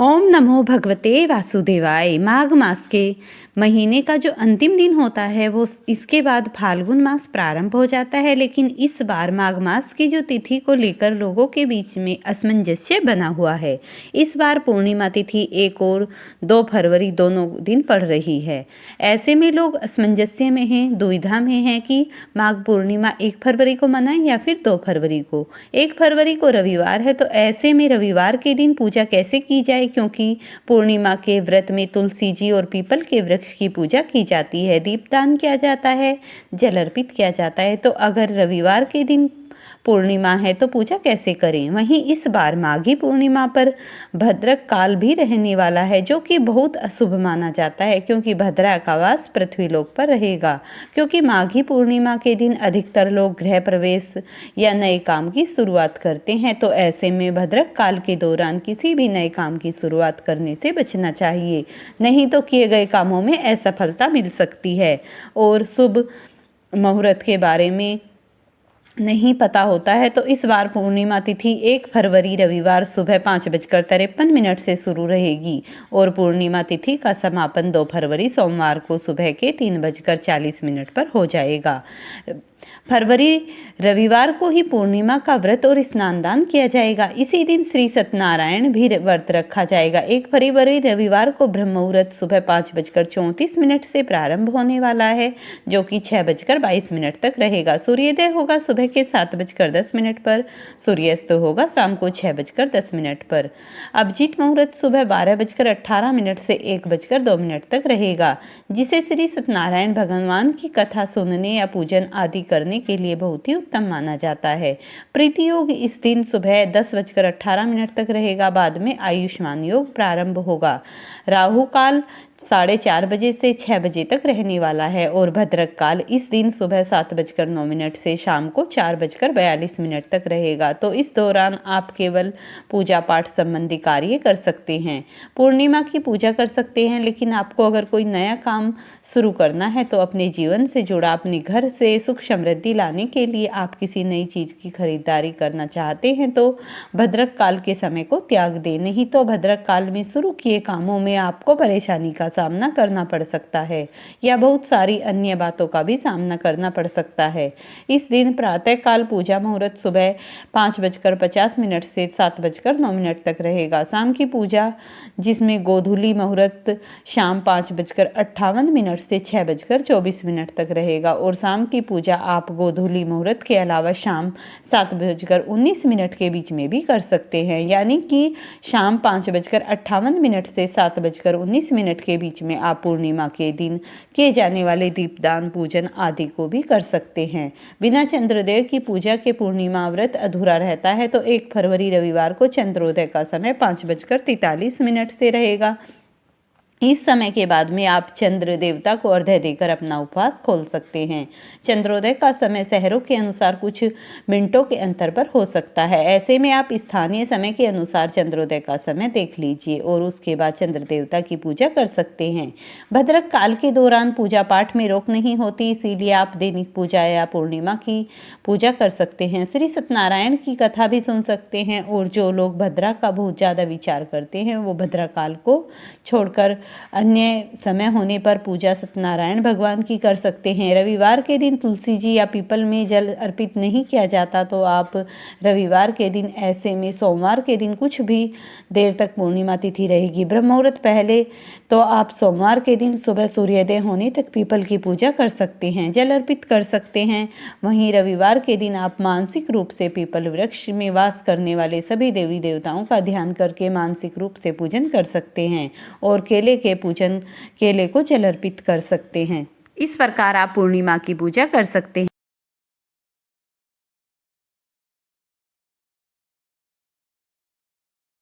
ओम नमो भगवते वासुदेवाय। माघ मास के महीने का जो अंतिम दिन होता है वो इसके बाद फाल्गुन मास प्रारंभ हो जाता है। लेकिन इस बार माघ मास की जो तिथि को लेकर लोगों के बीच में असमंजस्य बना हुआ है। इस बार पूर्णिमा तिथि 1 और 2 फरवरी दोनों दिन पड़ रही है। ऐसे में लोग असमंजस्य में हैं, दुविधा में हैं कि माघ पूर्णिमा 1 फरवरी को मनाएं या फिर 2 फरवरी को। 1 फरवरी को रविवार है, तो ऐसे में रविवार के दिन पूजा कैसे की जाए, क्योंकि पूर्णिमा के व्रत में तुलसी जी और पीपल के वृक्ष की पूजा की जाती है, दीपदान किया जाता है, जल अर्पित किया जाता है। तो अगर रविवार के दिन पूर्णिमा है तो पूजा कैसे करें। वहीं इस बार माघी पूर्णिमा पर भद्रक काल भी रहने वाला है, जो कि बहुत अशुभ माना जाता है, क्योंकि भद्रा का वास पृथ्वीलोक पर रहेगा। क्योंकि माघी पूर्णिमा के दिन अधिकतर लोग गृह प्रवेश या नए काम की शुरुआत करते हैं, तो ऐसे में भद्रक काल के दौरान किसी भी नए काम की शुरुआत करने से बचना चाहिए, नहीं तो किए गए कामों में असफलता मिल सकती है। और शुभ मुहूर्त के बारे में नहीं पता होता है, तो इस बार पूर्णिमा तिथि 1 फरवरी रविवार सुबह 5:53 से शुरू रहेगी और पूर्णिमा तिथि का समापन 2 फरवरी सोमवार को सुबह के 3:40 पर हो जाएगा। फरवरी रविवार को ही पूर्णिमा का व्रत और स्नान दान किया जाएगा। इसी दिन श्री सत्यनारायण भी व्रत रखा जाएगा। 1 फरवरी रविवार को ब्रह्म मुहूर्त सुबह 5:34 से प्रारंभ होने वाला है, जो कि 6:22 तक रहेगा। सूर्योदय होगा सुबह के 7:10 पर, सूर्यास्त होगा शाम को 6:10 पर। अभिजीत मुहूर्त सुबह 12:18 से 1:02 तक रहेगा, जिसे श्री सत्यनारायण भगवान की कथा सुनने या पूजन आदि करने के लिए बहुत ही उत्तम माना जाता है। प्रीति योग इस दिन सुबह 10:18 तक रहेगा, बाद में आयुष्मान योग प्रारंभ होगा। राहु काल 4:30 बजे से 6 बजे तक रहने वाला है और भद्रक काल इस दिन सुबह 7:09 से शाम को 4:42 तक रहेगा। तो इस दौरान आप केवल पूजा पाठ संबंधी कार्य कर सकते हैं, पूर्णिमा की पूजा कर सकते हैं। लेकिन आपको अगर कोई नया काम शुरू करना है, तो अपने जीवन से जुड़ा, अपने घर से सुख समृद्धि लाने के लिए आप किसी नई चीज़ की खरीदारी करना चाहते हैं, तो भद्रक काल के समय को त्याग दें, नहीं तो भद्रक काल में शुरू किए कामों में आपको परेशानी का सामना करना पड़ सकता है या बहुत सारी अन्य बातों का भी सामना करना पड़ सकता है। इस दिन प्रातः काल पूजा मुहूर्त सुबह 5:50 से 7:09 तक रहेगा। शाम की पूजा, जिसमें गोधूली मुहूर्त शाम 5:58 से 6:24 तक रहेगा और शाम की पूजा आप गोधूली मुहूर्त के अलावा शाम 7:19 के बीच में भी कर सकते हैं। यानी कि शाम 5:58 से 7:19 के बीच में आप पूर्णिमा के दिन किए जाने वाले दीपदान, पूजन आदि को भी कर सकते हैं। बिना चंद्रोदय की पूजा के पूर्णिमा व्रत अधूरा रहता है। तो 1 फरवरी रविवार को चंद्रोदय का समय 5:43 से रहेगा। इस समय के बाद में आप चंद्र देवता को अर्घ्य देकर अपना उपवास खोल सकते हैं। चंद्रोदय का समय शहरों के अनुसार कुछ मिनटों के अंतर पर हो सकता है। ऐसे में आप स्थानीय समय के अनुसार चंद्रोदय का समय देख लीजिए और उसके बाद चंद्र देवता की पूजा कर सकते हैं। भद्रक काल के दौरान पूजा पाठ में रोक नहीं होती, इसीलिए आप दैनिक पूजा या पूर्णिमा की पूजा कर सकते हैं। श्री सत्यनारायण की कथा भी सुन सकते हैं और जो लोग भद्रा का बहुत ज़्यादा विचार करते हैं, वो भद्रा काल को छोड़कर अन्य समय होने पर पूजा सत्यनारायण भगवान की कर सकते हैं। रविवार के दिन तुलसी जी या पीपल में जल अर्पित नहीं किया जाता, तो आप रविवार के दिन, ऐसे में सोमवार के दिन कुछ भी देर तक पूर्णिमा तिथि रहेगी। ब्रह्म मुहूर्त पहले, तो आप सोमवार के दिन सुबह सूर्योदय होने तक पीपल की पूजा कर सकते हैं, जल अर्पित कर सकते हैं। वहीं रविवार के दिन आप मानसिक रूप से पीपल वृक्ष में वास करने वाले सभी देवी देवताओं का ध्यान करके मानसिक रूप से पूजन कर सकते हैं और केले को जल अर्पित कर सकते हैं। इस प्रकार आप पूर्णिमा की पूजा कर सकते हैं।